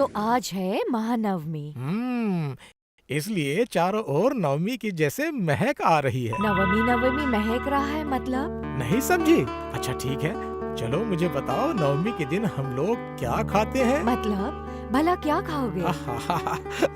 तो आज है महानवमी। इसलिए चारों ओर नवमी की जैसे महक आ रही है। नवमी नवमी महक रहा है मतलब? नहीं समझी? अच्छा ठीक है, चलो मुझे बताओ नवमी के दिन हम लोग क्या खाते हैं? मतलब भला क्या खाओगे?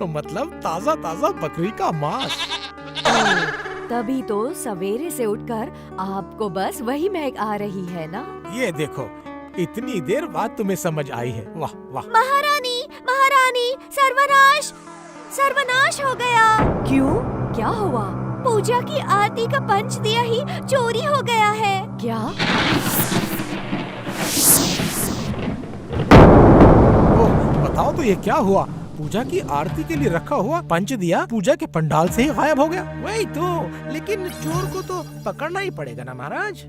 मतलब ताजा ताजा बकरी का मांस। तभी तो सवेरे से उठकर आपको बस वही महक आ रही है ना? ये देखो, इतनी देर बाद तुम्हें समझ आई है। वाह वाह। महारानी, महारानी, सर्वनाश, सर्वनाश हो गया। क्यों? क्या हुआ? पूजा की आरती का पंच दिया ही चोरी हो गया है। क्या? ओह, बताओ तो ये क्या हुआ? पूजा की आरती के लिए रखा हुआ पंच दिया पूजा के पंडाल से ही गायब हो गया। वही तो, लेकिन चोर को तो पकड़ना ही पड़ेगा ना महाराज।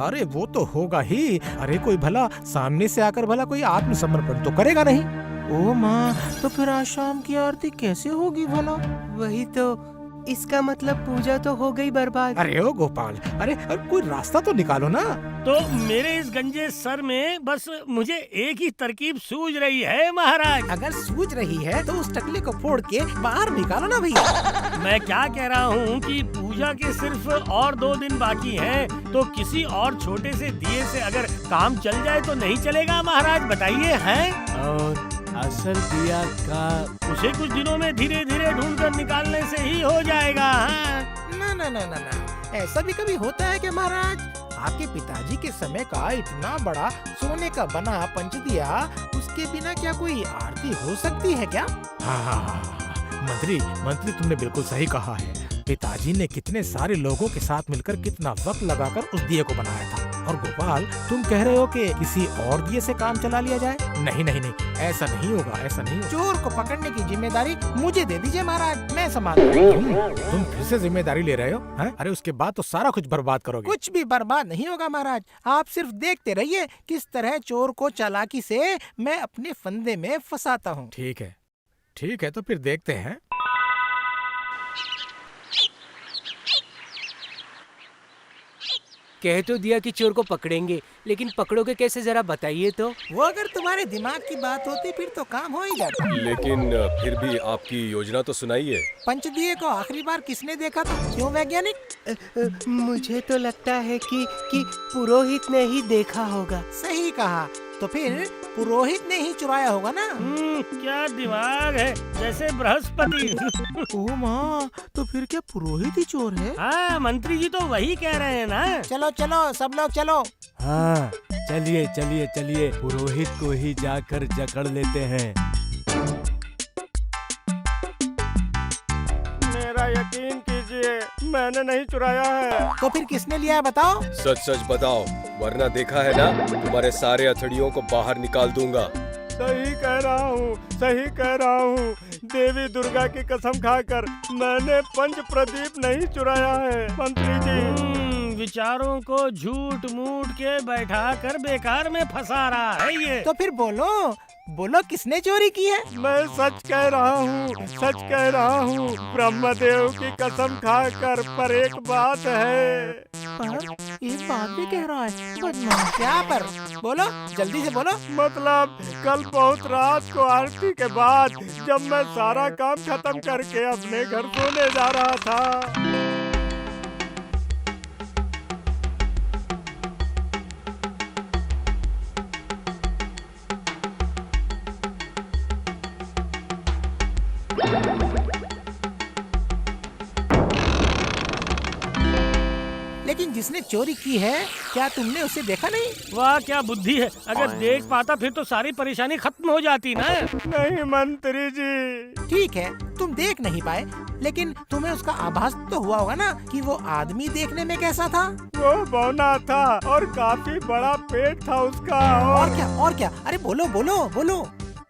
अरे वो तो होगा ही। अरे कोई भला सामने से आकर भला कोई आत्मसमर्पण तो करेगा नहीं। ओ माँ, तो फिर आज शाम की आरती कैसे होगी भला? वही तो, इसका मतलब पूजा तो हो गई बर्बाद। अरे ओ गोपाल, अरे कोई रास्ता तो निकालो ना। तो मेरे इस गंजे सर में बस मुझे एक ही तरकीब सूझ रही है महाराज। अगर सूझ रही है तो उस टकले को फोड़ के बाहर निकालो ना भैया। मैं क्या कह रहा हूँ कि पूजा के सिर्फ और 2 दिन बाकी हैं, तो किसी और छोटे से दिए से अगर काम चल जाए तो नहीं चलेगा महाराज, बताइए हैं? और असल दिया का उसे कुछ दिनों में धीरे धीरे ढूंढ कर निकालने से ही हो जाएगा। हाँ? ना ना ना ना ना, ऐसा भी कभी होता है क्या महाराज? आपके पिताजी के समय का इतना बड़ा सोने का बना पंच दिया, उसके बिना क्या कोई आरती हो सकती है क्या? हाँ, मंत्री तुमने बिल्कुल सही कहा है। पिताजी ने कितने सारे लोगों के साथ मिलकर कितना वक्त लगाकर उस दिए को बनाया था। और गोपाल, तुम कह रहे हो कि किसी और दिए से काम चला लिया जाए? नहीं नहीं नहीं, ऐसा नहीं होगा, ऐसा नहीं होगा। चोर को पकड़ने की जिम्मेदारी मुझे दे दीजिए महाराज, मैं संभालूंगा। तुम फिर से जिम्मेदारी ले रहे हो? हैं? अरे उसके बाद तो सारा कुछ बर्बाद करोगे। कुछ भी बर्बाद नहीं होगा महाराज, आप सिर्फ देखते रहिए किस तरह चोर को चालाकी से मैं अपने फंदे में फंसाता हूँ। ठीक है, तो फिर देखते हैं। कह तो दिया कि चोर को पकड़ेंगे, लेकिन पकड़ोगे कैसे जरा बताइए तो। वो अगर तुम्हारे दिमाग की बात होती फिर तो काम हो ही जाता। लेकिन फिर भी आपकी योजना तो सुनाइए। पंचदिए को आखिरी बार किसने देखा था? क्यों वैज्ञानिक? मुझे तो लगता है कि पुरोहित ने ही देखा होगा। सही कहा, तो फिर पुरोहित ने ही चुराया होगा ना। क्या दिमाग है, जैसे बृहस्पति। ओ माँ, तो फिर क्या पुरोहित ही चोर है? हाँ, मंत्री जी तो वही कह रहे हैं ना। चलो चलो सब लोग चलो। हाँ, चलिए पुरोहित को ही जाकर जकड़ लेते हैं। मेरा यकीन कीजिए, मैंने नहीं चुराया है। तो फिर किसने लिया है बताओ? सच बताओ, वरना देखा है ना, तुम्हारे सारे अथड़ियों को बाहर निकाल दूंगा। सही कह रहा हूँ, देवी दुर्गा की कसम खाकर मैंने पंच प्रदीप नहीं चुराया है मंत्री जी। विचारों को झूठ मूठ के बैठा कर बेकार में फंसा रहा है ये। तो फिर बोलो किसने चोरी की है? मैं सच कह रहा हूँ, ब्रह्मदेव की कसम खाकर। पर एक बात है। एक बात भी कह रहा है बदमाश। क्या पर? बोलो, जल्दी से बोलो। मतलब कल बहुत रात को आरती के बाद जब मैं सारा काम खत्म करके अपने घर सोने जा रहा था, लेकिन जिसने चोरी की है, क्या तुमने उसे देखा नहीं? वाह क्या बुद्धि है, अगर देख पाता फिर तो सारी परेशानी खत्म हो जाती ना। नहीं मंत्री जी। ठीक है, तुम देख नहीं पाए, लेकिन तुम्हें उसका आभास तो हुआ होगा ना कि वो आदमी देखने में कैसा था? वो बौना था और काफी बड़ा पेट था उसका। और क्या? अरे बोलो।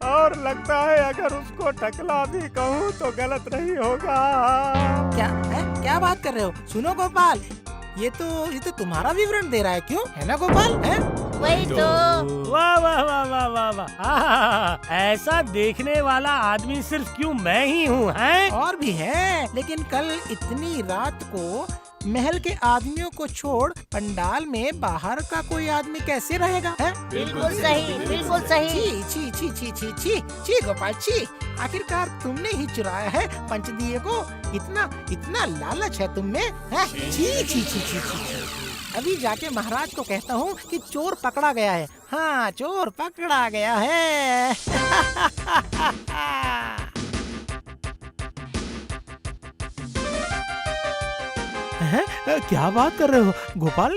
और लगता है अगर उसको टकला भी कहूँ तो गलत नहीं होगा। क्या बात कर रहे हो? सुनो गोपाल, ये तो तुम्हारा विवरण दे रहा है, क्यों है ना गोपाल? है वही तो। वाह, ऐसा देखने वाला आदमी सिर्फ क्यों मैं ही हूँ? हैं? और भी है, लेकिन कल इतनी रात को महल के आदमियों को छोड़ पंडाल में बाहर का कोई आदमी कैसे रहेगा? है? बिल्कुल सही, बिल्कुल सही। छी छी छी छी छी छी छी गोपाल छी। आखिरकार तुमने ही चुराया है पंचदिए को। इतना इतना लालच है तुम में, है? छी छी छी छी छी। अभी जाके महाराज को कहता हूँ कि चोर पकड़ा गया है। हाँ, चोर पकड़ा गया है। हैं? क्या बात कर रहे हो? गोपाल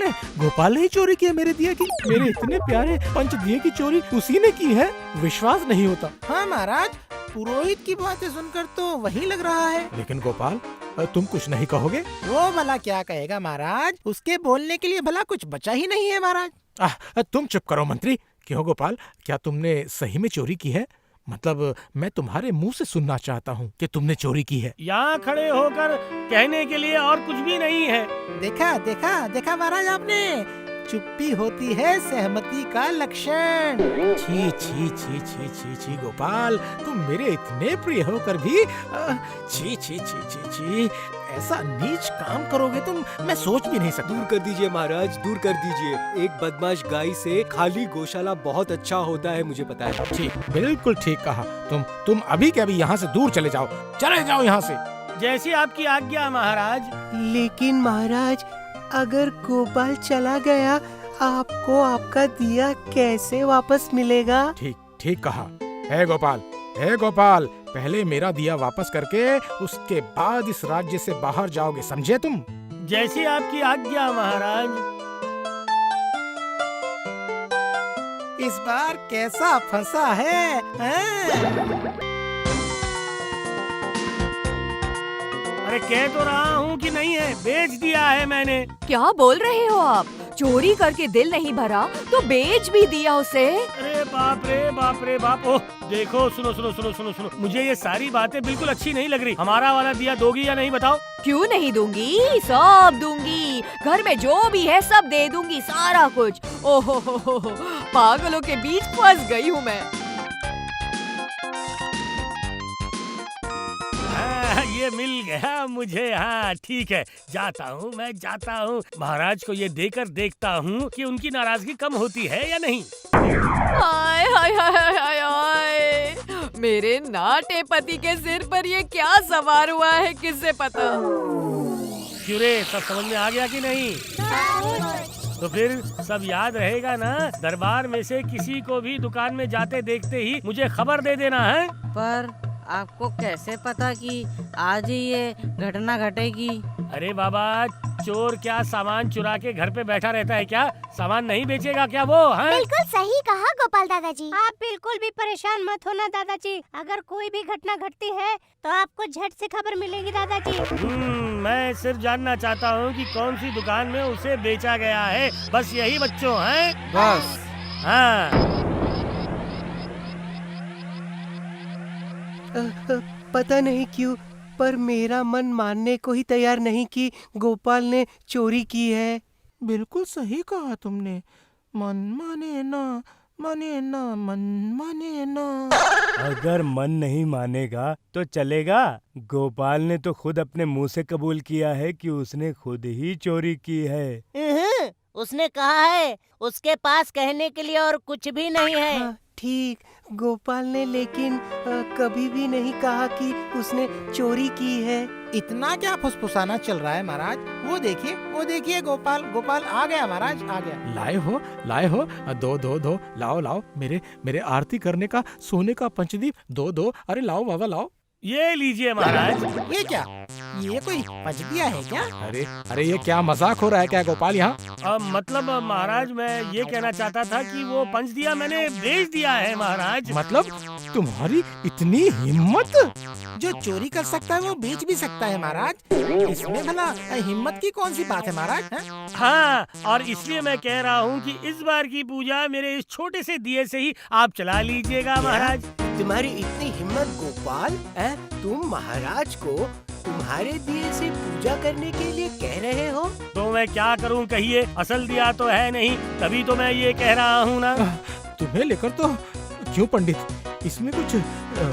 ने ही चोरी की है मेरे दिए की। मेरे इतने प्यारे पंच दिए की चोरी उसी ने की है। विश्वास नहीं होता। हाँ महाराज, पुरोहित की बातें सुनकर तो वही लग रहा है। लेकिन गोपाल, तुम कुछ नहीं कहोगे? वो भला क्या कहेगा महाराज? उसके बोलने के लिए भला कुछ बचा ही नहीं है महाराज। तुम चुप करो मंत्री। क्यों गोपाल, क्या तुमने सही में चोरी की है? मतलब मैं तुम्हारे मुंह से सुनना चाहता हूँ कि तुमने चोरी की है। यहाँ खड़े होकर कहने के लिए और कुछ भी नहीं है। देखा देखा देखा महाराज आपने, चुप्पी होती है सहमति का लक्षण। छी छी छी छी छी छी गोपाल, तुम मेरे इतने प्रिय होकर भी छी छी छी छी छी, ऐसा नीच काम करोगे तुम, मैं सोच भी नहीं सकता। दूर कर दीजिए महाराज, दूर कर दीजिए। एक बदमाश गाय से खाली गौशाला बहुत अच्छा होता है, मुझे पता है। ठीक, बिल्कुल ठीक कहा। तुम अभी के अभी यहाँ से दूर चले जाओ, चले जाओ यहाँ से। जैसी आपकी आज्ञा महाराज। लेकिन महाराज, अगर गोपाल चला गया, आपको आपका दिया कैसे वापस मिलेगा? ठीक ठीक कहा। है गोपाल, पहले मेरा दिया वापस करके उसके बाद इस राज्य से बाहर जाओगे, समझे तुम? जैसी आपकी आज्ञा महाराज। इस बार कैसा फंसा है, हैं? अरे कह तो रहा हूँ कि नहीं है, बेच दिया है मैंने। क्या बोल रहे हो आप? चोरी करके दिल नहीं भरा तो बेच भी दिया उसे? अरे बाप रे बाप। ओह देखो, सुनो सुनो सुनो सुनो सुनो, मुझे ये सारी बातें बिल्कुल अच्छी नहीं लग रही। हमारा वाला दिया दोगी या नहीं बताओ? क्यों नहीं दूंगी, सब दूंगी। घर में जो भी है सब दे दूंगी, सारा कुछ। ओहो हो, पागलों के बीच फंस गई हूँ मैं। ये मिल गया मुझे। हाँ ठीक है, मैं जाता हूँ। महाराज को ये देकर देखता हूँ कि उनकी नाराजगी कम होती है या नहीं। हाय हाय हाय हाय हाय, मेरे नाटे पति के सिर पर ये क्या सवार हुआ है, किससे पता? क्यों रे, सब समझ में आ गया कि नहीं? तो फिर सब याद रहेगा ना? दरबार में से किसी को भी दुकान में जाते देखते ही मुझे खबर दे देना है। पर आपको कैसे पता कि आज ही ये घटना घटेगी? अरे बाबा, चोर क्या सामान चुरा के घर पे बैठा रहता है क्या? सामान नहीं बेचेगा क्या वो? हैं? बिल्कुल सही कहा गोपाल दादाजी। आप बिल्कुल भी परेशान मत होना दादाजी। अगर कोई भी घटना घटती है तो आपको झट से खबर मिलेगी दादाजी। मैं सिर्फ जानना चाहता हूँ कि कौन सी दुकान में उसे बेचा गया है, बस यही बच्चों हैं। बस। हाँ पता नहीं क्यों, पर मेरा मन मानने को ही तैयार नहीं कि गोपाल ने चोरी की है। बिल्कुल सही कहा तुमने। मन माने ना, मन माने ना। अगर मन नहीं मानेगा तो चलेगा? गोपाल ने तो खुद अपने मुंह से कबूल किया है कि उसने खुद ही चोरी की है। उसने कहा है उसके पास कहने के लिए और कुछ भी नहीं है। हाँ, ठीक, गोपाल ने लेकिन कभी भी नहीं कहा कि उसने चोरी की है। इतना क्या फुसफुसाना चल रहा है महाराज? वो देखिए गोपाल आ गया महाराज, आ गया। लाए हो, दो लाओ मेरे आरती करने का सोने का पंचदीप दो। अरे लाओ बाबा लाओ। ये लीजिए महाराज। ये क्या? ये कोई पंचदिया है क्या? अरे ये क्या मजाक हो रहा है क्या गोपाल यहाँ? मतलब महाराज, मैं ये कहना चाहता था कि वो पंचदिया मैंने बेच दिया है महाराज। मतलब तुम्हारी इतनी हिम्मत? जो चोरी कर सकता है वो बेच भी सकता है महाराज। इसमें भला हिम्मत की कौन सी बात है महाराज? हाँ, और इसलिए मैं कह रहा हूँ कि इस बार की पूजा मेरे इस छोटे से दिए से ही आप चला लीजिएगा महाराज। तुम्हारी इतनी हिम्मत गोपाल, तुम महाराज को तुम्हारे दिए से पूजा करने के लिए कह रहे हो? तो मैं क्या करूं कहिए, असल दिया तो है नहीं, तभी तो मैं ये कह रहा हूं ना। तुम्हें लेकर तो क्यों पंडित, इसमें कुछ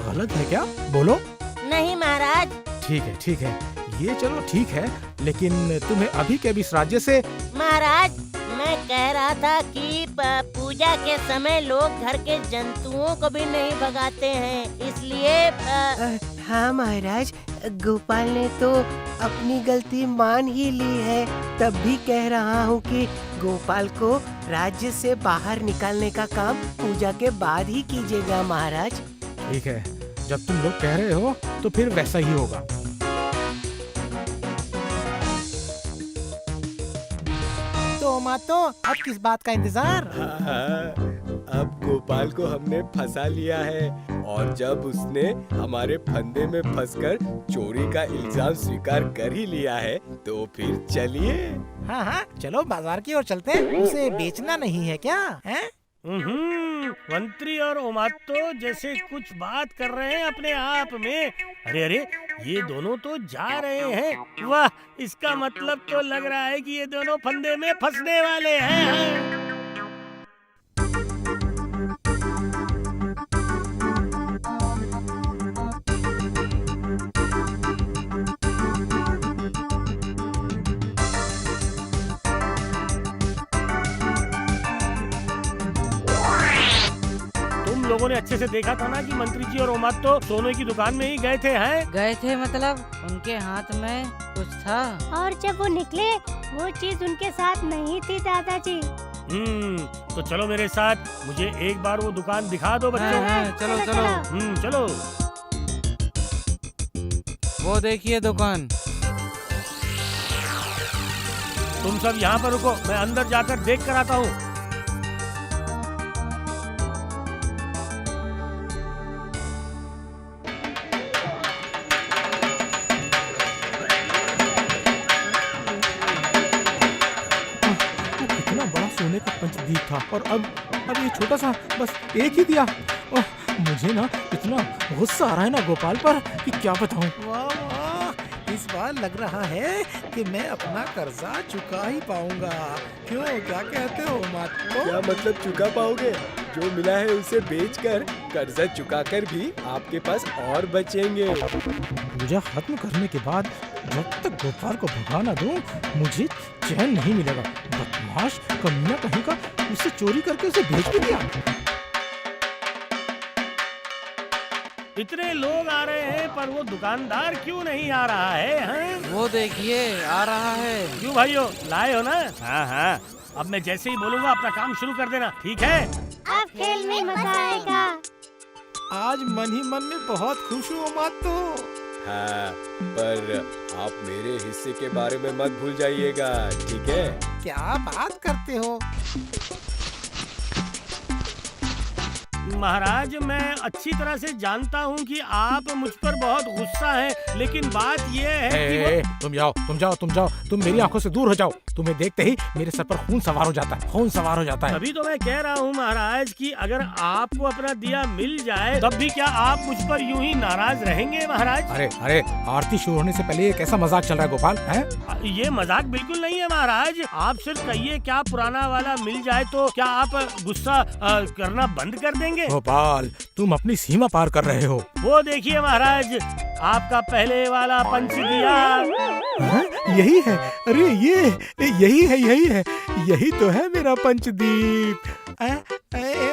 गलत है क्या? बोलो। नहीं महाराज। ठीक है, ये चलो ठीक है, लेकिन तुम्हें अभी के अभी इस राज्य से महाराज, मैं कह रहा था कि पूजा के समय लोग घर के जंतुओं को भी नहीं भगाते हैं, इसलिए हाँ महाराज, गोपाल ने तो अपनी गलती मान ही ली है। तब भी कह रहा हूँ कि गोपाल को राज्य से बाहर निकालने का काम पूजा के बाद ही कीजिएगा महाराज। ठीक है, जब तुम लोग कह रहे हो तो फिर वैसा ही होगा। तो मातो, अब किस बात का इंतजार? हाँ, अब गोपाल को हमने फंसा लिया है और जब उसने हमारे फंदे में फंसकर चोरी का इल्जाम स्वीकार कर ही लिया है तो फिर चलिए। हाँ हाँ, चलो बाजार की ओर चलते हैं। उसे बेचना नहीं है क्या? हैं? मंत्री और ओमातो जैसे कुछ बात कर रहे हैं अपने आप में। अरे अरे, ये दोनों तो जा रहे हैं। वाह, इसका मतलब तो लग रहा है कि ये दोनों फंदे में फंसने वाले हैं। तुम लोगों ने अच्छे से देखा था ना कि मंत्री जी और ओमातो सोने की दुकान में ही गए थे, हैं? गए थे मतलब उनके हाथ में कुछ था। और जब वो निकले वो चीज उनके साथ नहीं थी दादाजी। तो चलो मेरे साथ, मुझे एक बार वो दुकान दिखा दो बच्चों। चलो चलो। चलो। वो देखिए दुकान। तुम सब यहाँ पर रुको, मैं अंदर जाकर देख कर आता हूँ। कितना बड़ा सोने का पंचदीप था और अब ये छोटा सा बस एक ही दिया। ओह, मुझे ना इतना गुस्सा आ रहा है ना गोपाल पर कि क्या बताऊं। वाह वाह, इस बार लग रहा है कि मैं अपना कर्जा चुका ही पाऊंगा। क्यों, क्या कहते हो मातो? क्या मतलब चुका पाओगे? जो मिला है उसे बेचकर कर्जा चुकाकर भी आपके पास और बचेंगे। पूजा खत्म करने के बाद जब तक गोपाल को भगा ना दूं, मुझे चैन नहीं मिलेगा। बदमाश कमीना कहीं का, उसे चोरी करके उसे बेच भी दिया। इतने लोग आ रहे हैं पर वो दुकानदार क्यों नहीं आ रहा है, हैं? वो देखिए आ रहा है। क्यों भाइयों, लाए हो ना? हाँ हाँ, अब मैं जैसे ही बोलूँगा अपना काम शुरू कर देना, ठीक है? अब खेल में मजा आएगा। आज मन ही मन में बहुत खुश हूँ मातो। हाँ, पर आप मेरे हिस्से के बारे में मत भूल जाइएगा, ठीक है? क्या बात करते हो? महाराज, मैं अच्छी तरह से जानता हूँ कि आप मुझ पर बहुत गुस्सा हैं, लेकिन बात ये है कि वो... तुम जाओ, तुम मेरी आंखों से दूर हो जाओ। तुम्हें देखते ही मेरे सर पर खून सवार हो जाता है। तभी तो मैं कह रहा हूँ महाराज कि अगर आपको अपना दिया मिल जाए तब भी क्या आप मुझ पर यूं ही नाराज रहेंगे महाराज? अरे, आरती शुरू होने से पहले ये कैसा मजाक चल रहा है गोपाल? हैं? ये मजाक बिल्कुल नहीं है महाराज। आप सिर्फ कहिए क्या पुराना वाला मिल जाए तो क्या आप गुस्सा करना बंद कर देंगे? गोपाल, तुम अपनी सीमा पार कर रहे हो। वो देखिए महाराज, आपका पहले वाला पंच दिया। यही है, अरे यही है, यही तो है मेरा पंचदीप।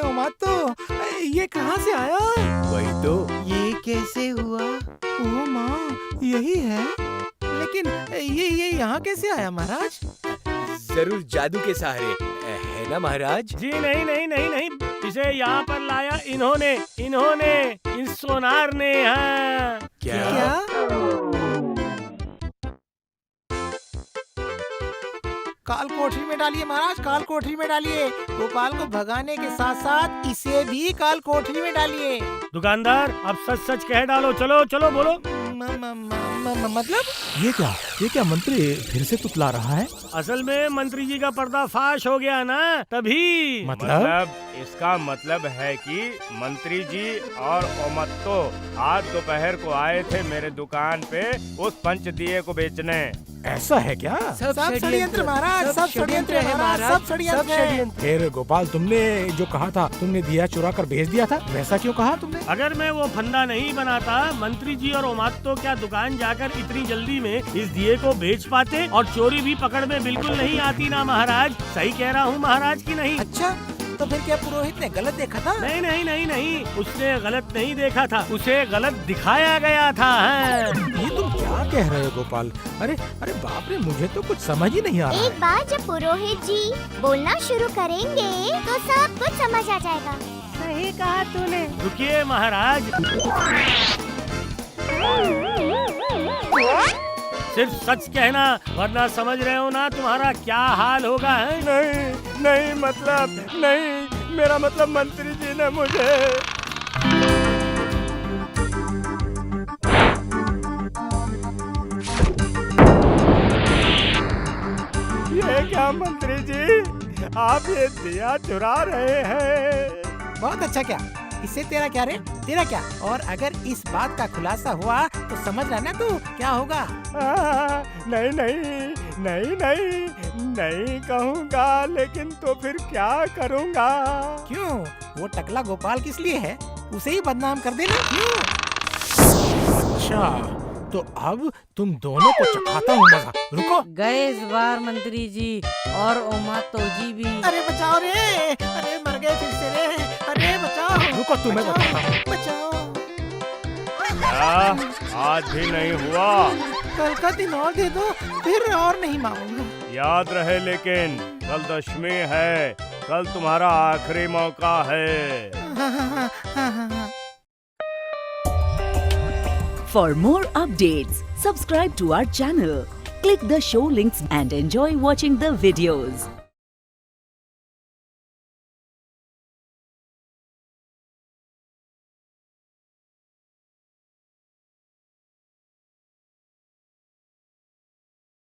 ओमातो, ये कहाँ से आया? वही तो। ये कैसे हुआ? ओ माँ, यही है, लेकिन ये यहाँ कैसे आया महाराज? जरूर जादू के सहारे, है ना महाराज? जी नहीं, इसे यहाँ पर लाया इन्होंने, इस सोनार ने। हाँ। क्या? काल कोठरी में डालिए महाराज, काल कोठरी में डालिए। गोपाल को भगाने के साथ साथ इसे भी काल कोठरी में डालिए। दुकानदार, अब सच कह डालो। चलो बोलो। मतलब ये क्या मंत्री फिर से तुतला रहा है? असल में मंत्री जी का पर्दाफाश हो गया ना, तभी। मतलब इसका मतलब है कि मंत्री जी और ओमातो आज दोपहर को आए थे मेरे दुकान पे उस पंच दिए को बेचने। ऐसा है क्या? सब षड्यंत्र महाराज, सब षड्यंत्र है महाराज, सब षड्यंत्र है। फिर गोपाल, तुमने जो कहा था, तुमने दिया चुरा कर भेज दिया था, वैसा क्यों कहा तुमने? अगर मैं वो फंदा नहीं बनाता, मंत्री जी और ओमात्तो क्या दुकान जाकर इतनी जल्दी में इस दिए को बेच पाते, और चोरी भी पकड़ में बिल्कुल नहीं आती ना महाराज। सही कह रहा हूँ महाराज की नहीं? अच्छा, तो फिर क्या पुरोहित ने गलत देखा था? नहीं नहीं नहीं नहीं, उसने गलत नहीं देखा था, उसे गलत दिखाया गया था। ये तुम क्या कह रहे हो गोपाल? अरे अरे बाप रे, मुझे तो कुछ समझ ही नहीं आ रहा एक है। बार जब पुरोहित जी बोलना शुरू करेंगे तो सब कुछ समझ आ जाएगा। सही कहा तूने। रुकिए महाराज, सिर्फ सच कहना, वरना समझ रहे हो ना तुम्हारा क्या हाल होगा। है नहीं नहीं, मतलब नहीं, मेरा मतलब मंत्री जी ने मुझे ये क्या मंत्री जी, आप ये दिया चुरा रहे हैं? बहुत अच्छा। क्या इससे तेरा क्या रे? तेरा क्या? और अगर इस बात का खुलासा हुआ तो समझ रहा ना तू क्या होगा? नहीं नहीं नहीं नहीं नहीं कहूँगा, लेकिन तो फिर क्या करूँगा? क्यों? वो टकला गोपाल किस लिए है? उसे ही बदनाम कर देना। क्यों? अच्छा, तो अब तुम दोनों को चखाता हूँ मजा। रुको। गए इस बार मंत्री जी और ओमात्तो जी भी। अरे बचाओ रे! अरे मर गए फिर से रे! अरे बचाओ! रुको, तुम्हें बताता हूँ। बचाओ! क्या आज भी नहीं हुआ? कल का दिन और दे दो, फिर और नहीं मांगूंगा। याद रहे, लेकिन कल दशमी है, कल तुम्हारा आखिरी मौका है। For more updates, subscribe to our channel, click the show links and enjoy watching the videos.